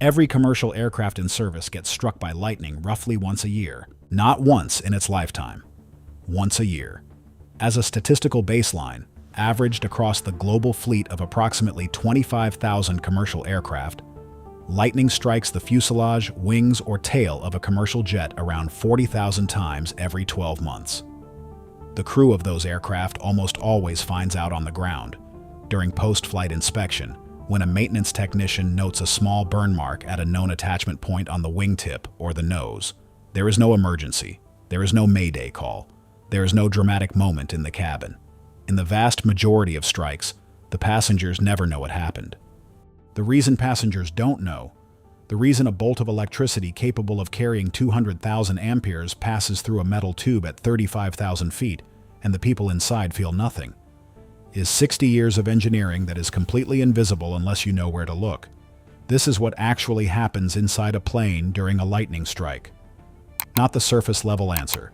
Every commercial aircraft in service gets struck by lightning roughly once a year. Not once in its lifetime. Once a year. As a statistical baseline, averaged across the global fleet of approximately 25,000 commercial aircraft, lightning strikes the fuselage, wings, or tail of a commercial jet around 40,000 times every 12 months. The crew of those aircraft almost always finds out on the ground, during post-flight inspection, when a maintenance technician notes a small burn mark at a known attachment point on the wingtip or the nose. There is no emergency. There is no mayday call. There is no dramatic moment in the cabin. In the vast majority of strikes, the passengers never know what happened. The reason passengers don't know, the reason a bolt of electricity capable of carrying 200,000 amperes passes through a metal tube at 35,000 feet and the people inside feel nothing, is 60 years of engineering that is completely invisible unless you know where to look. This is what actually happens inside a plane during a lightning strike. Not the surface-level answer.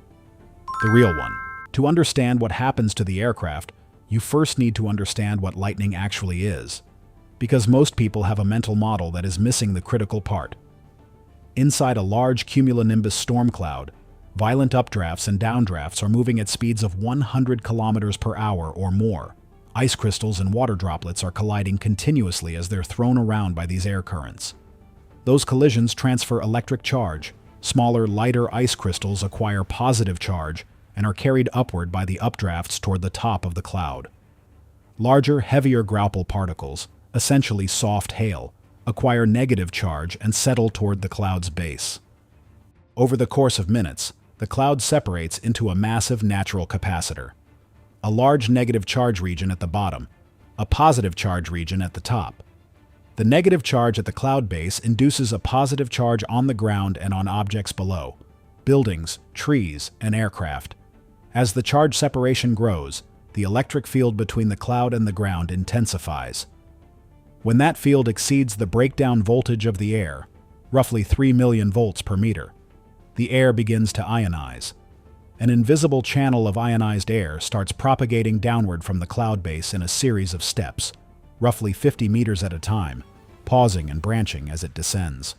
The real one. To understand what happens to the aircraft, you first need to understand what lightning actually is, because most people have a mental model that is missing the critical part. Inside a large cumulonimbus storm cloud, violent updrafts and downdrafts are moving at speeds of 100 kilometers per hour or more. Ice crystals and water droplets are colliding continuously as they're thrown around by these air currents. Those collisions transfer electric charge. Smaller, lighter ice crystals acquire positive charge and are carried upward by the updrafts toward the top of the cloud. Larger, heavier graupel particles, essentially soft hail, acquire negative charge and settle toward the cloud's base. Over the course of minutes, the cloud separates into a massive natural capacitor. A large negative charge region at the bottom, a positive charge region at the top. The negative charge at the cloud base induces a positive charge on the ground and on objects below, buildings, trees, and aircraft. As the charge separation grows, the electric field between the cloud and the ground intensifies. When that field exceeds the breakdown voltage of the air, roughly 3 million volts per meter, the air begins to ionize. An invisible channel of ionized air starts propagating downward from the cloud base in a series of steps, roughly 50 meters at a time, pausing and branching as it descends.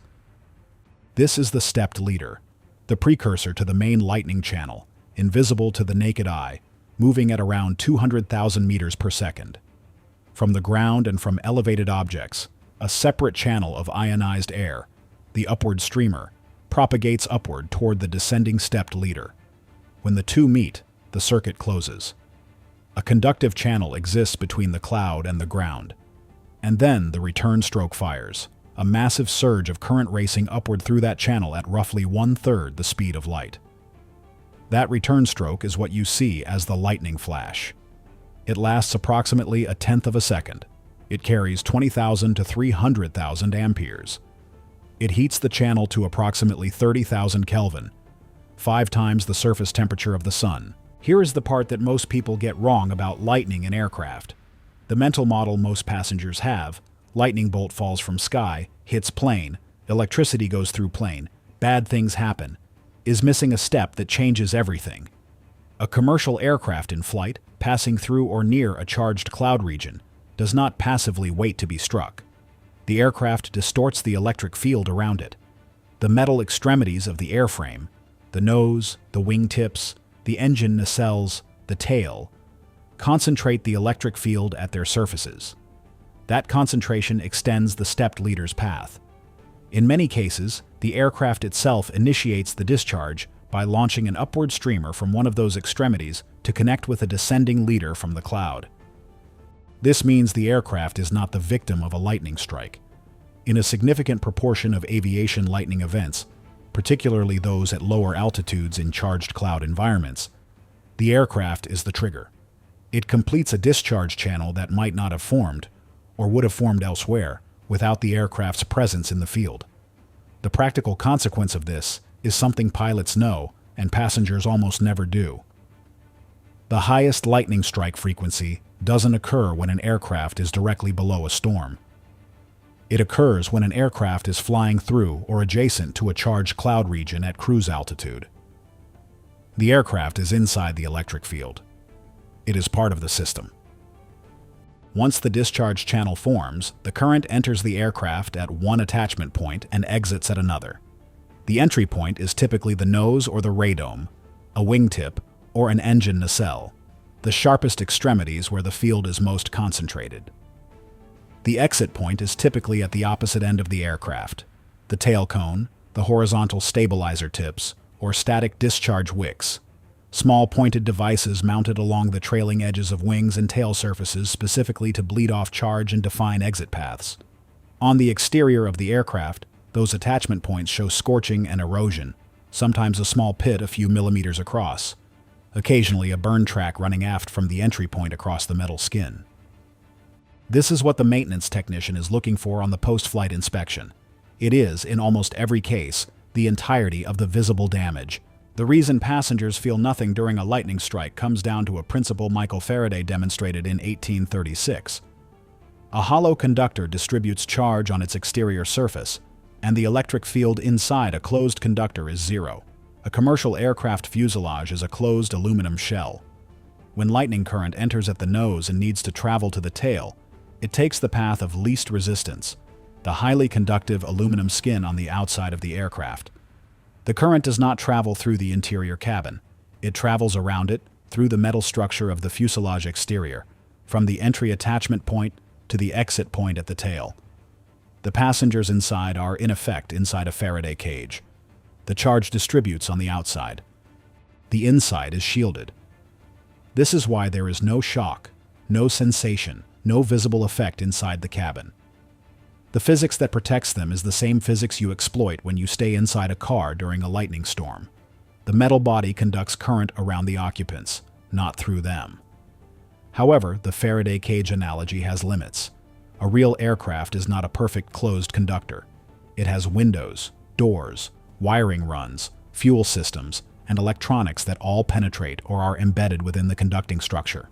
This is the stepped leader, the precursor to the main lightning channel, invisible to the naked eye, moving at around 200,000 meters per second. From the ground and from elevated objects, a separate channel of ionized air, the upward streamer, propagates upward toward the descending stepped leader. When the two meet, the circuit closes. A conductive channel exists between the cloud and the ground. And then the return stroke fires, a massive surge of current racing upward through that channel at roughly 1/3 the speed of light. That return stroke is what you see as the lightning flash. It lasts approximately 1/10 of a second. It carries 20,000 to 300,000 amperes. It heats the channel to approximately 30,000 Kelvin, 5 times the surface temperature of the sun. Here is the part that most people get wrong about lightning in aircraft. The mental model most passengers have: lightning bolt falls from sky, hits plane, electricity goes through plane, bad things happen, is missing a step that changes everything. A commercial aircraft in flight, passing through or near a charged cloud region, does not passively wait to be struck. The aircraft distorts the electric field around it. The metal extremities of the airframe, the nose, the wingtips, the engine nacelles, the tail, concentrate the electric field at their surfaces. That concentration extends the stepped leader's path. In many cases, the aircraft itself initiates the discharge by launching an upward streamer from one of those extremities to connect with a descending leader from the cloud. This means the aircraft is not the victim of a lightning strike. In a significant proportion of aviation lightning events, particularly those at lower altitudes in charged cloud environments, the aircraft is the trigger. It completes a discharge channel that might not have formed, or would have formed elsewhere, without the aircraft's presence in the field. The practical consequence of this is something pilots know and passengers almost never do. The highest lightning strike frequency doesn't occur when an aircraft is directly below a storm. It occurs when an aircraft is flying through or adjacent to a charged cloud region at cruise altitude. The aircraft is inside the electric field. It is part of the system. Once the discharge channel forms, the current enters the aircraft at one attachment point and exits at another. The entry point is typically the nose or the radome, a wingtip, or an engine nacelle, the sharpest extremities where the field is most concentrated. The exit point is typically at the opposite end of the aircraft, the tail cone, the horizontal stabilizer tips, or static discharge wicks, small pointed devices mounted along the trailing edges of wings and tail surfaces specifically to bleed off charge and define exit paths. On the exterior of the aircraft, those attachment points show scorching and erosion, sometimes a small pit a few millimeters across, occasionally a burn track running aft from the entry point across the metal skin. This is what the maintenance technician is looking for on the post-flight inspection. It is, in almost every case, the entirety of the visible damage. The reason passengers feel nothing during a lightning strike comes down to a principle Michael Faraday demonstrated in 1836. A hollow conductor distributes charge on its exterior surface, and the electric field inside a closed conductor is zero. A commercial aircraft fuselage is a closed aluminum shell. When lightning current enters at the nose and needs to travel to the tail, it takes the path of least resistance, the highly conductive aluminum skin on the outside of the aircraft. The current does not travel through the interior cabin. It travels around it, through the metal structure of the fuselage exterior, from the entry attachment point to the exit point at the tail. The passengers inside are, in effect, inside a Faraday cage. The charge distributes on the outside. The inside is shielded. This is why there is no shock, no sensation, no visible effect inside the cabin. The physics that protects them is the same physics you exploit when you stay inside a car during a lightning storm. The metal body conducts current around the occupants, not through them. However, the Faraday cage analogy has limits. A real aircraft is not a perfect closed conductor. It has windows, doors, wiring runs, fuel systems, and electronics that all penetrate or are embedded within the conducting structure.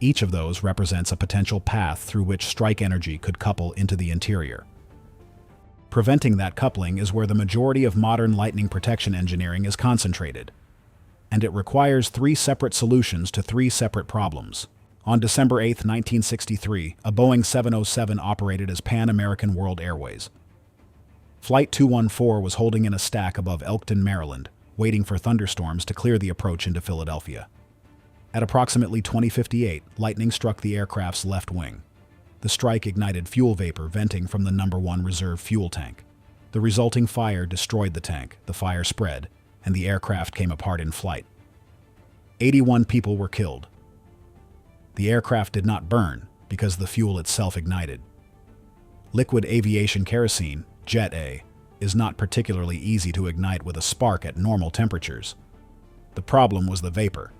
Each of those represents a potential path through which strike energy could couple into the interior. Preventing that coupling is where the majority of modern lightning protection engineering is concentrated, and it requires three separate solutions to three separate problems. On December 8, 1963, a Boeing 707 operated as Pan American World Airways. Flight 214 was holding in a stack above Elkton, Maryland, waiting for thunderstorms to clear the approach into Philadelphia. At approximately 20:58, lightning struck the aircraft's left wing. The strike ignited fuel vapor venting from the number 1 reserve fuel tank. The resulting fire destroyed the tank, the fire spread, and the aircraft came apart in flight. 81 people were killed. The aircraft did not burn because the fuel itself ignited. Liquid aviation kerosene, Jet A, is not particularly easy to ignite with a spark at normal temperatures. The problem was the vapor.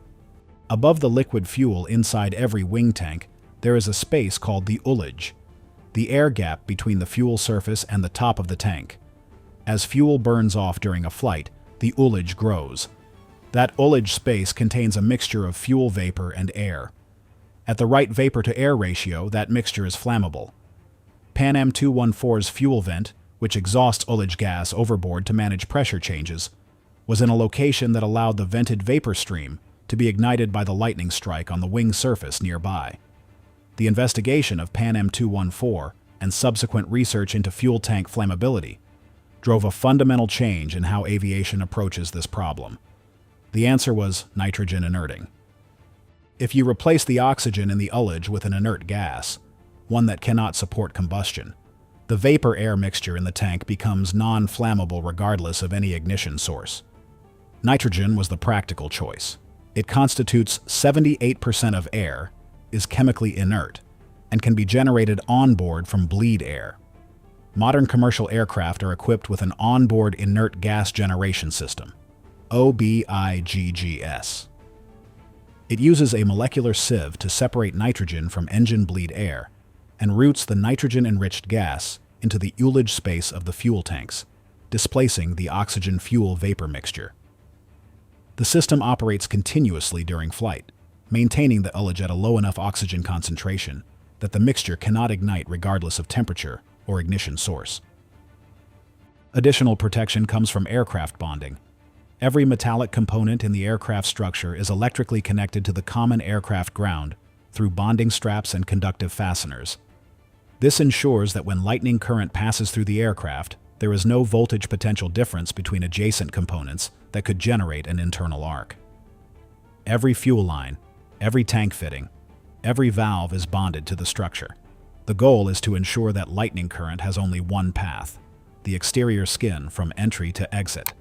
Above the liquid fuel inside every wing tank, there is a space called the ullage, the air gap between the fuel surface and the top of the tank. As fuel burns off during a flight, the ullage grows. That ullage space contains a mixture of fuel vapor and air. At the right vapor-to-air ratio, that mixture is flammable. Pan Am 214's fuel vent, which exhausts ullage gas overboard to manage pressure changes, was in a location that allowed the vented vapor stream to be ignited by the lightning strike on the wing surface nearby. The investigation of Pan Am 214 and subsequent research into fuel tank flammability drove a fundamental change in how aviation approaches this problem. The answer was nitrogen inerting. If you replace the oxygen in the ullage with an inert gas, one that cannot support combustion, the vapor-air mixture in the tank becomes non-flammable regardless of any ignition source. Nitrogen was the practical choice. It constitutes 78% of air, is chemically inert, and can be generated onboard from bleed air. Modern commercial aircraft are equipped with an onboard inert gas generation system, OBIGGS. It uses a molecular sieve to separate nitrogen from engine bleed air and routes the nitrogen-enriched gas into the ullage space of the fuel tanks, displacing the oxygen-fuel vapor mixture. The system operates continuously during flight, maintaining the ullage at a low enough oxygen concentration that the mixture cannot ignite regardless of temperature or ignition source. Additional protection comes from aircraft bonding. Every metallic component in the aircraft structure is electrically connected to the common aircraft ground through bonding straps and conductive fasteners. This ensures that when lightning current passes through the aircraft, there is no voltage potential difference between adjacent components that could generate an internal arc. Every fuel line, every tank fitting, every valve is bonded to the structure. The goal is to ensure that lightning current has only one path, the exterior skin from entry to exit.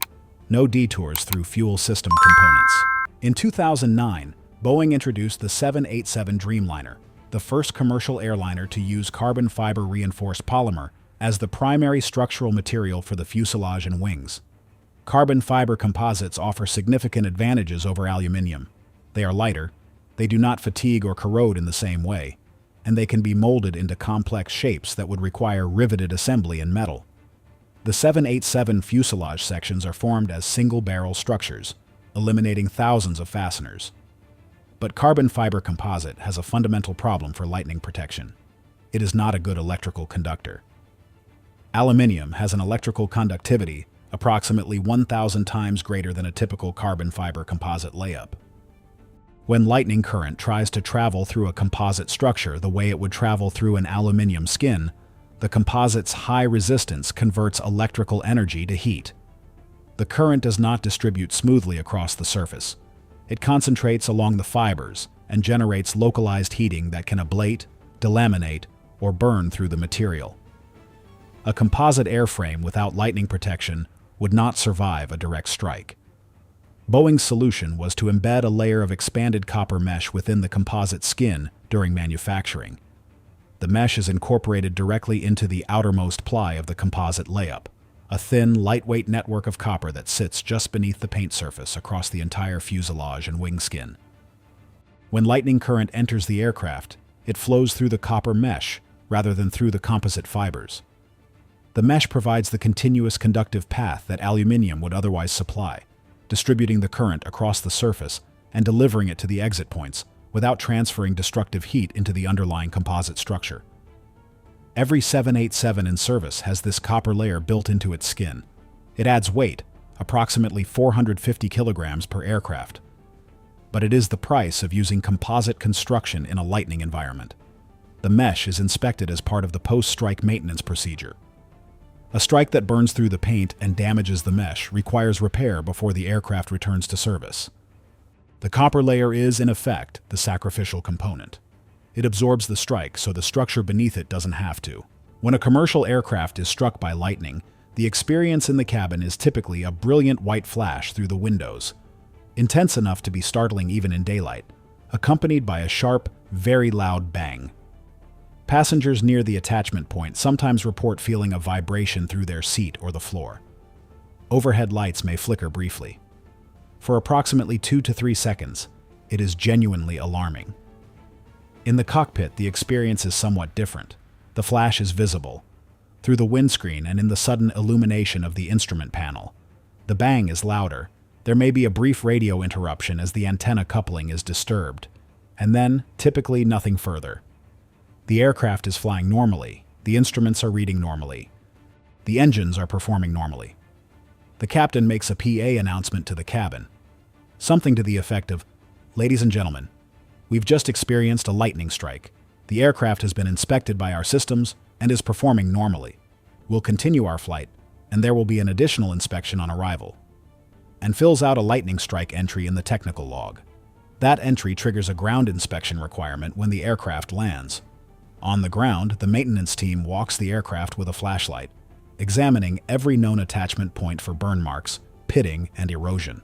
No detours through fuel system components. In 2009, Boeing introduced the 787 Dreamliner, the first commercial airliner to use carbon fiber reinforced polymer as the primary structural material for the fuselage and wings. Carbon fiber composites offer significant advantages over aluminum. They are lighter, they do not fatigue or corrode in the same way, and they can be molded into complex shapes that would require riveted assembly in metal. The 787 fuselage sections are formed as single-barrel structures, eliminating thousands of fasteners. But carbon fiber composite has a fundamental problem for lightning protection. It is not a good electrical conductor. Aluminium has an electrical conductivity approximately 1,000 times greater than a typical carbon fiber composite layup. When lightning current tries to travel through a composite structure the way it would travel through an aluminum skin, the composite's high resistance converts electrical energy to heat. The current does not distribute smoothly across the surface. It concentrates along the fibers and generates localized heating that can ablate, delaminate, or burn through the material. A composite airframe without lightning protection would not survive a direct strike. Boeing's solution was to embed a layer of expanded copper mesh within the composite skin during manufacturing. The mesh is incorporated directly into the outermost ply of the composite layup, a thin, lightweight network of copper that sits just beneath the paint surface across the entire fuselage and wing skin. When lightning current enters the aircraft, it flows through the copper mesh rather than through the composite fibers. The mesh provides the continuous conductive path that aluminum would otherwise supply, distributing the current across the surface and delivering it to the exit points without transferring destructive heat into the underlying composite structure. Every 787 in service has this copper layer built into its skin. It adds weight, approximately 450 kilograms per aircraft. But it is the price of using composite construction in a lightning environment. The mesh is inspected as part of the post-strike maintenance procedure. A strike that burns through the paint and damages the mesh requires repair before the aircraft returns to service. The copper layer is, in effect, the sacrificial component. It absorbs the strike so the structure beneath it doesn't have to. When a commercial aircraft is struck by lightning, the experience in the cabin is typically a brilliant white flash through the windows, intense enough to be startling even in daylight, accompanied by a sharp, very loud bang. Passengers near the attachment point sometimes report feeling a vibration through their seat or the floor. Overhead lights may flicker briefly. For approximately 2 to 3 seconds, it is genuinely alarming. In the cockpit, the experience is somewhat different. The flash is visible through the windscreen and in the sudden illumination of the instrument panel. The bang is louder. There may be a brief radio interruption as the antenna coupling is disturbed, and then, typically, nothing further. The aircraft is flying normally. The instruments are reading normally. The engines are performing normally. The captain makes a PA announcement to the cabin, something to the effect of, "Ladies and gentlemen, we've just experienced a lightning strike. The aircraft has been inspected by our systems and is performing normally. We'll continue our flight, and there will be an additional inspection on arrival," and fills out a lightning strike entry in the technical log. That entry triggers a ground inspection requirement when the aircraft lands. On the ground, the maintenance team walks the aircraft with a flashlight, examining every known attachment point for burn marks, pitting, and erosion.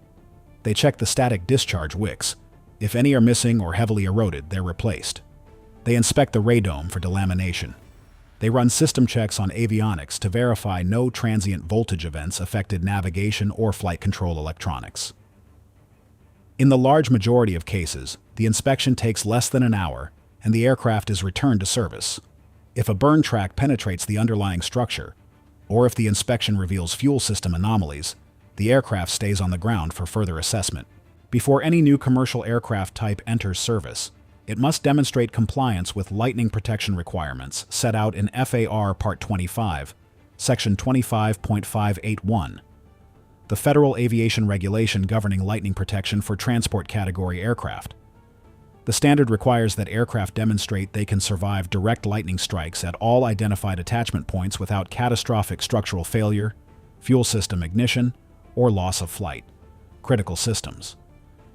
They check the static discharge wicks. If any are missing or heavily eroded, they're replaced. They inspect the radome for delamination. They run system checks on avionics to verify no transient voltage events affected navigation or flight control electronics. In the large majority of cases, the inspection takes less than an hour, and the aircraft is returned to service. If a burn track penetrates the underlying structure, or if the inspection reveals fuel system anomalies, the aircraft stays on the ground for further assessment. Before any new commercial aircraft type enters service, it must demonstrate compliance with lightning protection requirements set out in FAR Part 25, Section 25.581, the Federal Aviation Regulation governing lightning protection for transport category aircraft. The standard requires that aircraft demonstrate they can survive direct lightning strikes at all identified attachment points without catastrophic structural failure, fuel system ignition, or loss of flight. Critical systems.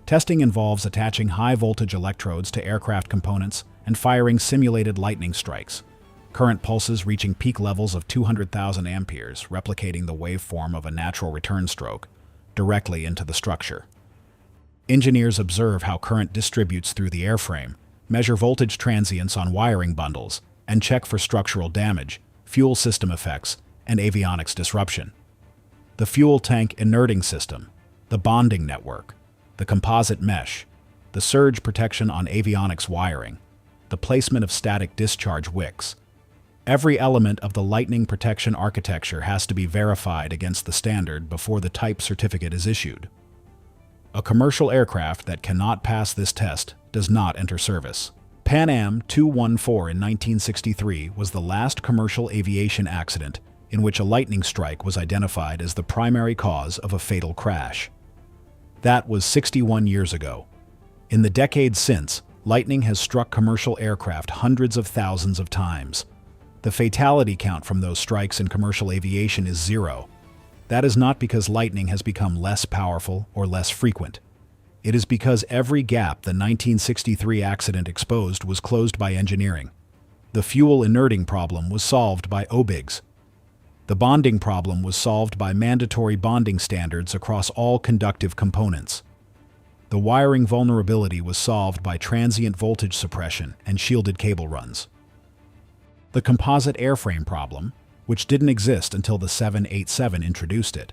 Testing involves attaching high-voltage electrodes to aircraft components and firing simulated lightning strikes, current pulses reaching peak levels of 200,000 amperes, replicating the waveform of a natural return stroke, directly into the structure. Engineers observe how current distributes through the airframe, measure voltage transients on wiring bundles, and check for structural damage, fuel system effects, and avionics disruption. The fuel tank inerting system, the bonding network, the composite mesh, the surge protection on avionics wiring, the placement of static discharge wicks. Every element of the lightning protection architecture has to be verified against the standard before the type certificate is issued. A commercial aircraft that cannot pass this test does not enter service. Pan Am 214 in 1963 was the last commercial aviation accident in which a lightning strike was identified as the primary cause of a fatal crash. That was 61 years ago. In the decades since, lightning has struck commercial aircraft hundreds of thousands of times. The fatality count from those strikes in commercial aviation is 0. That is not because lightning has become less powerful or less frequent. It is because every gap the 1963 accident exposed was closed by engineering. The fuel inerting problem was solved by OBIGs. The bonding problem was solved by mandatory bonding standards across all conductive components. The wiring vulnerability was solved by transient voltage suppression and shielded cable runs. The composite airframe problem, which didn't exist until the 787 introduced it,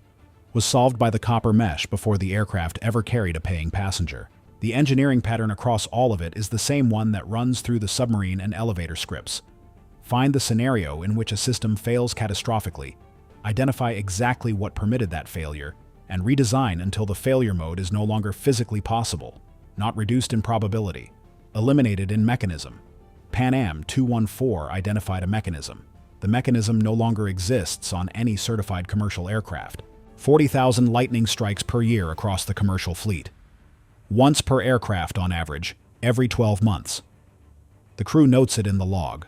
was solved by the copper mesh before the aircraft ever carried a paying passenger. The engineering pattern across all of it is the same one that runs through the submarine and elevator scripts. Find the scenario in which a system fails catastrophically, identify exactly what permitted that failure, and redesign until the failure mode is no longer physically possible, not reduced in probability, eliminated in mechanism. Pan Am 214 identified a mechanism. The mechanism no longer exists on any certified commercial aircraft. 40,000 lightning strikes per year across the commercial fleet. Once per aircraft on average, every 12 months. The crew notes it in the log.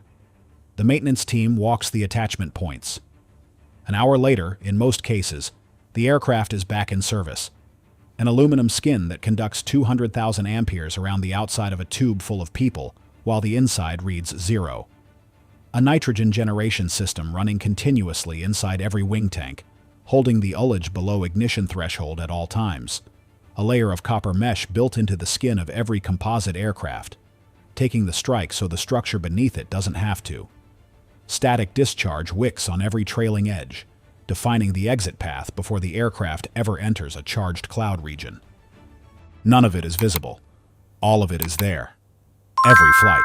The maintenance team walks the attachment points. An hour later, in most cases, the aircraft is back in service. An aluminum skin that conducts 200,000 amperes around the outside of a tube full of people, while the inside reads 0. A nitrogen generation system running continuously inside every wing tank, holding the ullage below ignition threshold at all times. A layer of copper mesh built into the skin of every composite aircraft, taking the strike so the structure beneath it doesn't have to. Static discharge wicks on every trailing edge, defining the exit path before the aircraft ever enters a charged cloud region. None of it is visible. All of it is there. Every flight.